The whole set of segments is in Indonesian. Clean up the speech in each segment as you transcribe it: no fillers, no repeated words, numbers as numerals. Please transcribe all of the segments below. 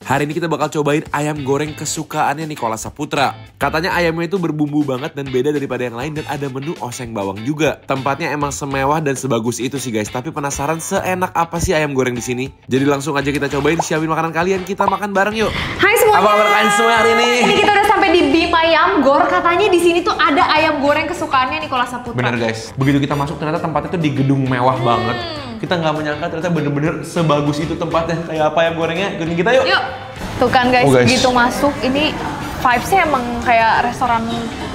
Hari ini kita bakal cobain ayam goreng kesukaannya Nicholas Saputra. Katanya ayamnya itu berbumbu banget dan beda daripada yang lain dan ada menu oseng bawang juga. Tempatnya emang semewah dan sebagus itu sih guys. Tapi penasaran seenak apa sih ayam goreng di sini? Jadi langsung aja kita cobain, siapin makanan kalian, kita makan bareng yuk. Hai semuanya. Apa kabar kalian semua hari ini? Ini kita udah sampai di Bima Ayamgor. Katanya di sini tuh ada ayam goreng kesukaannya Nicholas Saputra. Bener guys. Begitu kita masuk ternyata tempatnya tuh di gedung mewah banget. Kita nggak menyangka ternyata bener-bener sebagus itu tempatnya. Kayak apa ayam gorengnya? Ikutin kita yuk. Yuk. Tuh kan guys, begitu masuk ini vibes-nya emang kayak restoran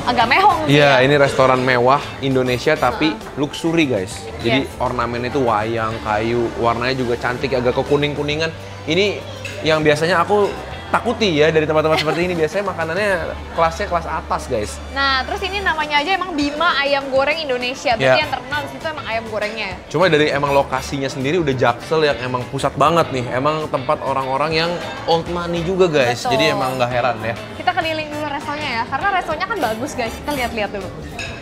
agak mehong sih. Iya, ini restoran mewah Indonesia tapi luxury guys. Jadi ornamennya itu wayang, kayu, warnanya juga cantik, agak kekuning-kuningan. Ini yang biasanya aku takuti ya dari tempat-tempat seperti ini. Biasanya makanannya kelasnya kelas atas guys. Nah, terus ini namanya aja emang Bima Ayam Goreng Indonesia. Berarti yang terkenal di situ emang ayam gorengnya. Cuma dari emang lokasinya sendiri udah Jaksel yang emang pusat banget nih. Emang tempat orang-orang yang old money juga guys. Betul. Jadi emang nggak heran ya. Kita keliling dulu restonya ya, karena restonya kan bagus guys. Kita lihat-lihat dulu.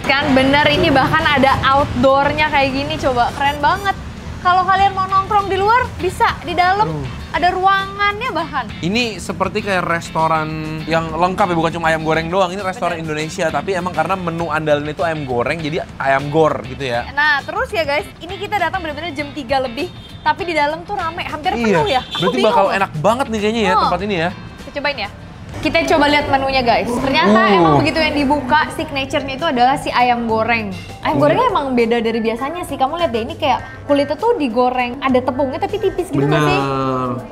Kan bener ini bahkan ada outdoornya kayak gini, coba keren banget. Kalau kalian mau nongkrong di luar bisa, di dalam ada ruangannya bahkan. Ini seperti kayak restoran yang lengkap ya, bukan cuma ayam goreng doang. Ini restoran Indonesia, tapi emang karena menu andalan itu ayam goreng, jadi ayam gor gitu ya. Nah terus ya guys, ini kita datang benar-benar jam 3 lebih, tapi di dalam tuh rame, hampir penuh ya. Berarti bakal enak banget nih kayaknya ya tempat ini ya. Kita cobain ya. Kita coba lihat menunya guys. Ternyata emang begitu yang dibuka, signature-nya itu adalah si ayam goreng. Ayam gorengnya emang beda dari biasanya sih. Kamu lihat deh, ini kayak kulitnya tuh digoreng. Ada tepungnya tapi tipis gitu nggak sih?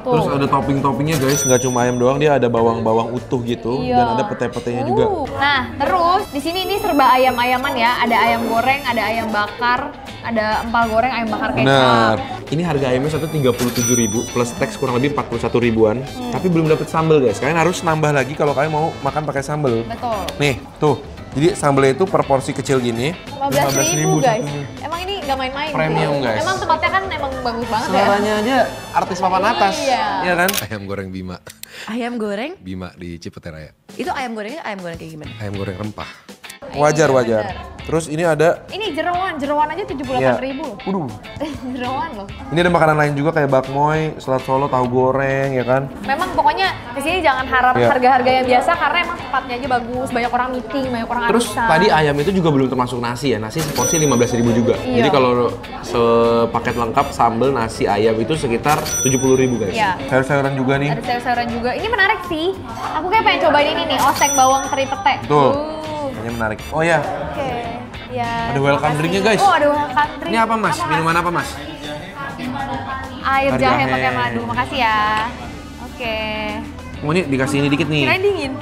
Terus ada topping-toppingnya guys. Nggak cuma ayam doang, dia ada bawang-bawang utuh gitu. Dan ada pete-petenya juga. Nah terus di sini ini serba ayam-ayaman ya. Ada ayam goreng, ada ayam bakar, ada empal goreng, ayam bakar kecap. Benar. Ini harga ayamnya 37.000 plus tax kurang lebih 41 ribuan. Tapi belum dapet sambal guys. Kalian harus nambah lagi kalau kalian mau makan pakai sambal. Betul. Nih, tuh. Jadi sambalnya itu per porsi kecil gini. 15.000 guys. Emang ini nggak main-main. Premium guys. Emang tempatnya kan emang bagus banget ya. Suaranya aja artis papan atas. Iya kan? Ayam goreng Bima. Ayam goreng? Bima di Cipete Raya. Itu ayam gorengnya ayam goreng kayak gimana? Ayam goreng rempah. Wajar. Terus ini ada. Ini jeroan aja 78.000 loh. Waduh. Jeroan loh. Ini ada makanan lain juga kayak bakmoy, selat Solo, tahu goreng ya kan. Memang pokoknya di sini jangan harap harga-harga yang biasa karena emang tempatnya aja bagus, banyak orang meeting, banyak orang Terus arisan. tadi ayam itu juga belum termasuk nasi ya. Nasi seporsi 15.000 juga. Iya. Jadi kalau sepaket lengkap sambal, nasi, ayam itu sekitar 70.000 guys. Iya. Sayur-sayuran juga nih. Ada sayur-sayuran juga. Ini menarik sih. Aku kayak pengen cobain ini nih, oseng bawang teri pete. Betul. Kayaknya menarik. Oh ya. Oke. Ya. Ada welcome drinknya guys. Oh ada welcome drink. Ini apa mas? Minuman apa mas? Air Air jahe jahe. pakai madu. Makasih ya. Oke. Oh ini dikasih ini dikit nih. Kirain dingin.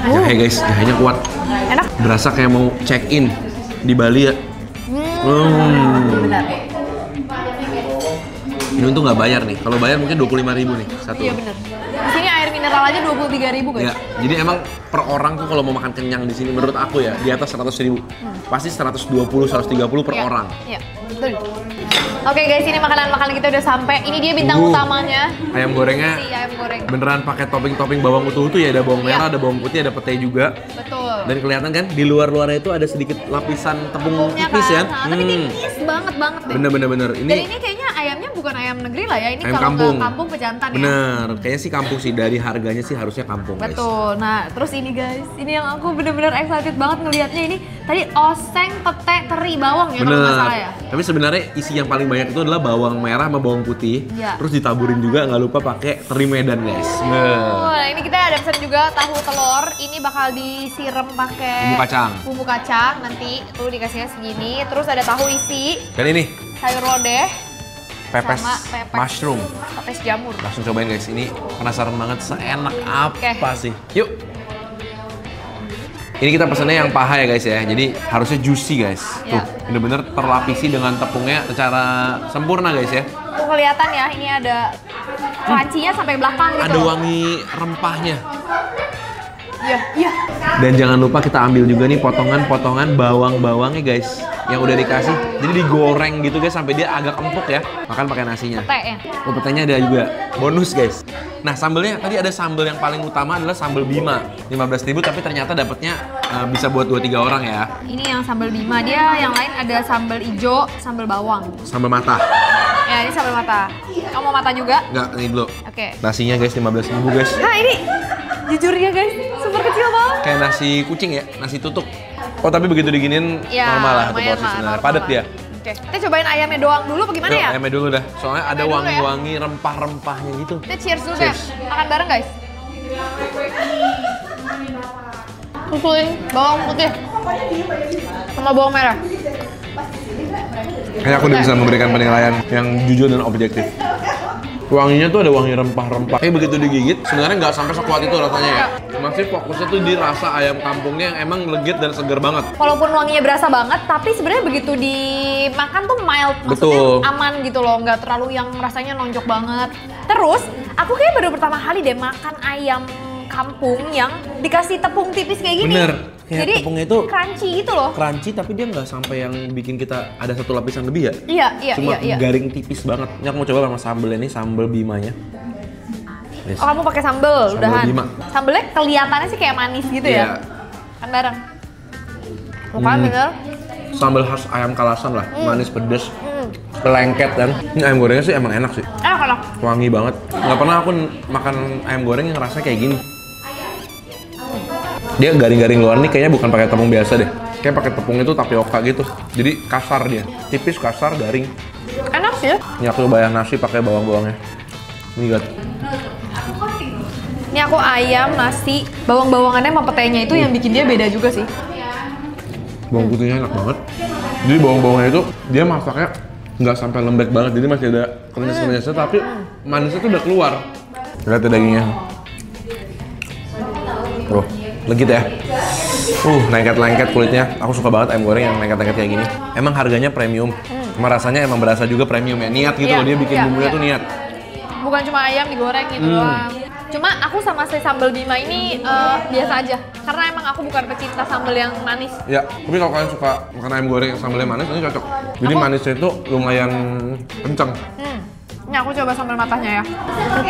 Jahe guys, jahenya kuat. Enak. Berasa kayak mau check in di Bali ya. Benar. Ini untung nggak bayar nih. Kalau bayar mungkin 25.000 nih satu. Iya benar. Di sini air mineral aja 23.000 guys. Ya, jadi emang per orang tuh kalau mau makan kenyang di sini menurut aku ya di atas 100.000. Pasti 120, 130 per orang. Iya, betul. Oke guys, ini makanan-makanan kita udah sampai. Ini dia bintang utamanya. Ayam gorengnya Si ayam goreng. beneran pakai topping-topping bawang utuh-utuh ya, ada bawang merah, ada bawang putih, ada pete juga. Betul. Dan kelihatan kan di luar-luarnya itu ada sedikit lapisan tepung Tepungnya tipis kan. ya. Tapi tipis banget deh. Bener. Dan ini kayaknya ayamnya bukan ayam negeri lah ya. Ini ayam kalau kampung. ke kampung pejantan ya. Bener, kayaknya sih kampung sih. Dari harganya sih harusnya kampung guys. Betul. Nah, terus ini guys, ini yang aku bener-bener excited banget ngelihatnya ini. Tadi oseng, pete, teri, bawang ya kalau nggak salah ya. Tapi sebenarnya isi yang paling banyak itu adalah bawang merah sama bawang putih. Iya. Terus ditaburin juga, nggak lupa pakai teri Medan guys. Nah, ini kita ada pesan juga tahu telur. Ini bakal disiram pakai bumbu kacang. Nanti tuh dikasihnya segini. Terus ada tahu isi. Dan ini Sayur lodeh. pepes Sama pepes mushroom. Pepes jamur. Langsung cobain guys. Ini penasaran banget seenak apa sih? Yuk. Ini kita pesennya yang paha ya guys ya. Jadi harusnya juicy guys. Tuh, bener-bener terlapisi dengan tepungnya secara sempurna guys ya. Tuh kelihatan ya, ini ada crunchy-nya sampai belakang gitu. Ada wangi rempahnya. Iya. Dan jangan lupa kita ambil juga nih potongan-potongan bawang-bawangnya guys. Yang udah dikasih. Jadi digoreng gitu guys sampai dia agak empuk ya. Makan pakai nasinya. Pete ya. Oh, petenya ada juga. Bonus guys. Nah, sambelnya tadi ada sambel yang paling utama adalah sambel Bima. 15.000 tapi ternyata dapatnya bisa buat 2-3 orang ya. Ini yang sambal bima, dia yang lain ada sambal ijo, sambal bawang. Sambal mata. Ya, ini sambal mata. Kamu mau mata juga? Enggak, ini dulu. Oke. Nasinya guys 15.000 guys. Nah, ini jujur ya guys, super kecil banget. Kayak nasi kucing ya, nasi tutuk. Oh, tapi begitu diginin Ya, normal lah satu lumayan porsi lah, sebenarnya. normal Padat lah. dia. Oke, kita cobain ayamnya doang dulu apa gimana Yuk, ya? ayamnya dulu dah. Soalnya ada Ayamnya dulu ya. wangi-wangi rempah-rempahnya gitu. Kita cheers dulu Cheers. ya. Makan bareng guys. Susulin bawang putih sama bawang merah. Kayaknya aku udah bisa memberikan penilaian yang jujur dan objektif. Wanginya tuh ada wangi rempah-rempah. Kayak begitu digigit, sebenarnya nggak sampai sekuat itu rasanya ya. Masih fokusnya tuh di rasa ayam kampungnya yang emang legit dan seger banget. Walaupun wanginya berasa banget, tapi sebenarnya begitu dimakan tuh mild, maksudnya Betul. aman gitu loh, nggak terlalu yang rasanya nonjok banget. Terus, aku kayak baru pertama kali deh makan ayam kampung yang dikasih tepung tipis kayak gini. Bener, kayak Jadi tepungnya itu crunchy gitu loh. crunchy tapi dia nggak sampai yang bikin kita ada satu lapisan lebih ya. Iya. Cuma garing tipis banget. Ini aku mau coba sama sambel ini, sambel bimanya. Yes. Oh, kamu pakai sambel, Sambel udahan. bima. Sambelnya kelihatannya sih kayak manis gitu Iya. ya. Kan bareng. Bukan bener. Sambal khas ayam kalasan lah, manis pedes, Hmm. lengket dan ini ayam gorengnya sih emang enak sih. Enak. Wangi banget. Nggak pernah aku makan ayam goreng yang rasanya kayak gini. Dia garing-garing luar nih kayaknya bukan pakai tepung biasa deh. Kayak pakai tepung itu tapioka gitu. Jadi kasar dia. Tipis, kasar, garing. Enak sih. Ini aku bayar nasi pakai bawang-bawangnya. Ini lihat. Ini aku ayam, nasi, bawang-bawangannya sama petainya itu yang bikin dia beda juga sih. Bawang putihnya enak banget. Jadi bawang-bawangnya itu dia masaknya nggak sampai lembek banget. Jadi masih ada krenyes-krenyesnya tapi manisnya tuh udah keluar. Lihat tuh dagingnya. Oh, legit ya. Lengket-lengket kulitnya. Aku suka banget ayam goreng yang lengket-lengket kayak gini. Emang harganya premium. Cuma rasanya emang berasa juga premium ya. Niat gitu Iya, loh, dia bikin iya, bumbunya iya. tuh niat. Bukan cuma ayam digoreng gitu doang. Cuma aku sama si sambal bima ini biasa aja. Karena emang aku bukan pecinta sambal yang manis. Ya, tapi kalau kalian suka makan ayam goreng yang sambalnya manis, ini cocok. Jadi manisnya itu lumayan kenceng. Ini aku coba sambal matahnya ya.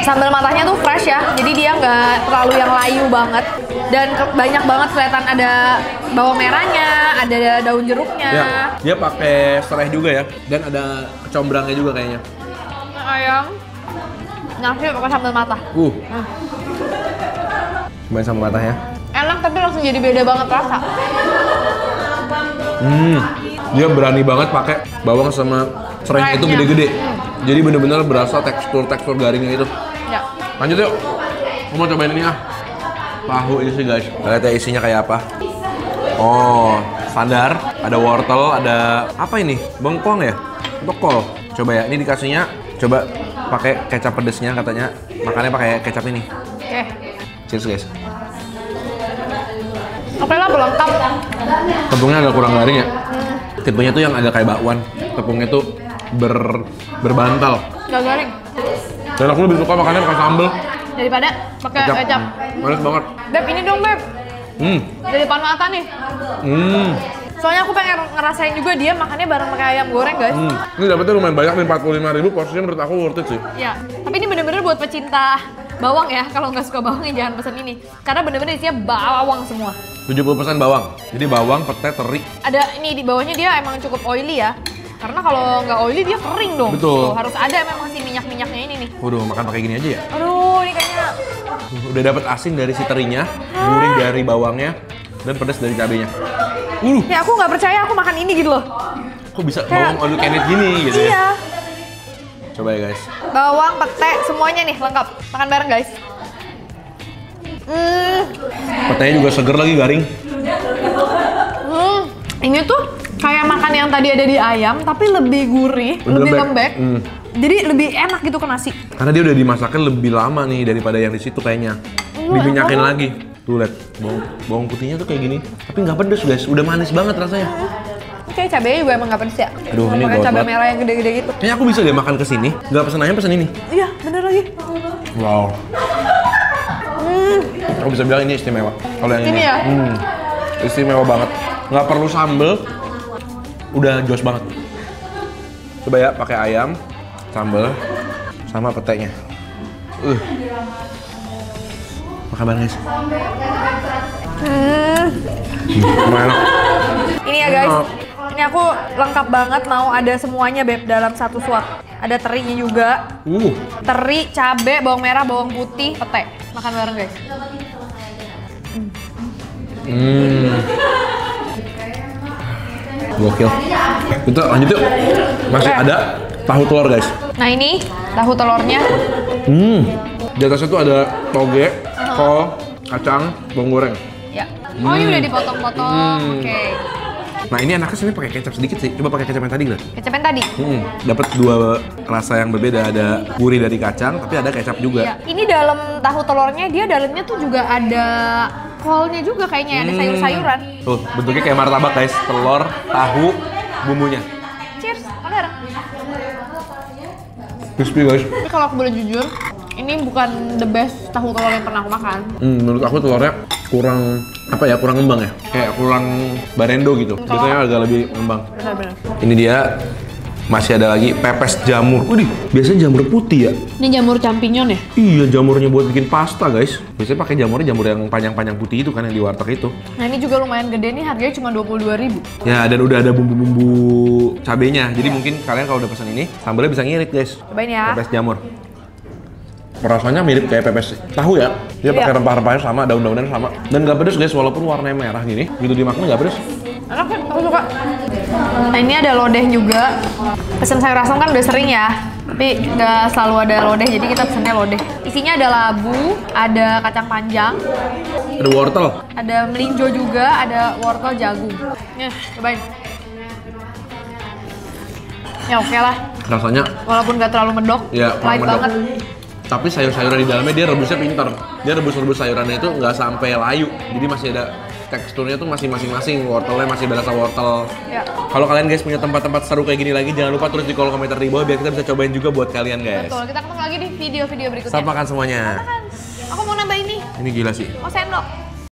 Sambal matahnya tuh fresh ya, jadi dia nggak terlalu yang layu banget. Dan banyak banget kelihatan ada bawang merahnya, ada daun jeruknya. Ya, dia pakai serai juga ya, dan ada kecombrangnya juga kayaknya. Ini ayam, nasi pakai sambal matah. Cobain sama matanya. Enak tapi langsung jadi beda banget rasa. Dia berani banget pakai bawang sama serainya itu Serainya. gede-gede. Jadi bener-bener berasa tekstur garingnya itu. Ya. Lanjut yuk. Aku mau cobain ini ah. Pahu ini sih guys. Lihat ya isinya kayak apa. Oh, standar. Ada wortel, ada apa ini? Bengkoang ya? Untuk kol. Coba ya. Ini dikasihnya. Coba pakai kecap pedesnya katanya. Makannya pakai kecap ini. Oke. Cheers guys. Oke lah, pelengkap. Tepungnya agak kurang garing ya. Tipenya tuh yang agak kayak bakwan. Tepungnya tuh berbantal. Gak garing. Dan aku lebih suka makannya pakai sambal. Daripada pakai kecap. Manis banget. Beb, ini dong Beb. Dari depan mata nih. Soalnya aku pengen ngerasain juga dia makannya bareng pakai ayam goreng guys. Ini dapetnya lumayan banyak nih, 45.000, porsinya menurut aku worth it sih. Ya, tapi ini bener-bener buat pecinta bawang ya. Kalau nggak suka bawang ya jangan pesen ini. Karena bener-bener isinya bawang semua. 70% bawang. Jadi bawang, pete, teri. Ada ini di bawahnya dia emang cukup oily ya. Karena kalau nggak oily dia kering dong. Betul. Tuh, harus ada memang si minyak-minyaknya ini nih. Waduh, makan pakai gini aja ya. Aduh, ini kayaknya Udah dapet asin dari si terinya, gurih dari bawangnya, dan pedas dari cabenya. ya aku nggak percaya aku makan ini gitu loh. Kok bisa Kayak- bawang all you can eat gini gitu ya? Iya. Coba ya guys. Bawang, pete, semuanya nih lengkap. Makan bareng guys. Petenya juga seger lagi, garing. Ini tuh kayak makan yang tadi ada di ayam, tapi lebih gurih, lebih lembek. Jadi lebih enak gitu ke nasi. Karena dia udah dimasaknya lebih lama nih daripada yang di situ kayaknya. Diminyakin lagi. Tuh lihat, bawang putihnya tuh kayak gini. Tapi nggak pedes guys, udah manis banget rasanya. Kayak cabenya juga emang nggak pedes ya. Aduh, ini pakai gawat cabai banget. merah yang gede-gede gitu. Kayaknya aku bisa deh makan kesini, nggak pesen ayam, pesen ini. Iya, bener lagi. Wow. Aku bisa bilang ini istimewa. Kalau yang Ini ini, ya? istimewa banget. Nggak perlu sambel, udah jos banget. Coba ya, pakai ayam, sambel, sama petenya. Makan bareng guys. Enak. Ini ya guys, ini aku lengkap banget mau ada semuanya beb dalam satu suap. Ada terinya juga, teri, cabe, bawang merah, bawang putih, pete. Makan bareng guys. Gokil. Kita lanjut yuk. Masih ada tahu telur guys. Nah ini tahu telurnya. Di atasnya tuh ada toge, kol, kacang, bawang goreng. Ya. Oh ini udah dipotong-potong. Oke. Nah ini enaknya sini pakai kecap sedikit sih. Coba pakai kecap yang tadi nggak? Kecap yang tadi. Dapat dua rasa yang berbeda. Ada gurih dari kacang, tapi ada kecap juga. Ya. Ini dalam tahu telurnya dia dalamnya tuh juga ada kolnya juga kayaknya, ada sayur-sayuran. Tuh bentuknya kayak martabak guys. Telur, tahu, bumbunya. Cheers, makan bareng. Crispy guys. Tapi kalau aku boleh jujur, ini bukan the best tahu telur yang pernah aku makan. Menurut aku telurnya kurang apa ya? Kurang ngembang ya. Kayak kurang barendo gitu. Biasanya agak lebih ngembang. Benar-benar. Ini dia masih ada lagi pepes jamur. Widih, biasanya jamur putih ya. Ini jamur champignon ya? Iya, jamurnya buat bikin pasta guys. Biasanya pakai jamur yang panjang-panjang putih itu kan yang di warteg itu. Nah ini juga lumayan gede nih, harganya cuma 22.000. Ya, dan udah ada bumbu-bumbu cabenya. Jadi mungkin kalian kalau udah pesan ini, sambalnya bisa ngirit guys. Cobain ya. Pepes jamur. Rasanya mirip kayak pepes tahu ya. Dia pakai rempah-rempahnya sama, daun-daunnya sama. Dan gak pedes guys, walaupun warnanya merah gini. Gitu dimakan gak pedes. Enak kan? Aku suka. Nah ini ada lodeh juga. Pesen sayur asam kan udah sering ya. Tapi nggak selalu ada lodeh, jadi kita pesennya lodeh. Isinya ada labu, ada kacang panjang, Ada wortel. ada melinjo juga, ada wortel jagung. Nih, cobain. Ya oke lah. Rasanya Walaupun nggak terlalu medok, ya light kurang medok. banget. Tapi sayur-sayuran di dalamnya dia rebusnya pintar. Dia rebus-rebus sayurannya itu nggak sampai layu. Jadi masih ada teksturnya tuh masih masing-masing. Wortelnya masih berasa wortel. Ya. Kalau kalian guys punya tempat-tempat seru kayak gini lagi, jangan lupa tulis di kolom komentar di bawah biar kita bisa cobain juga buat kalian guys. Betul, kita ketemu lagi di video-video berikutnya. Selamat makan semuanya. Makan. Aku mau nambah ini. Ini gila sih. Mau sendok.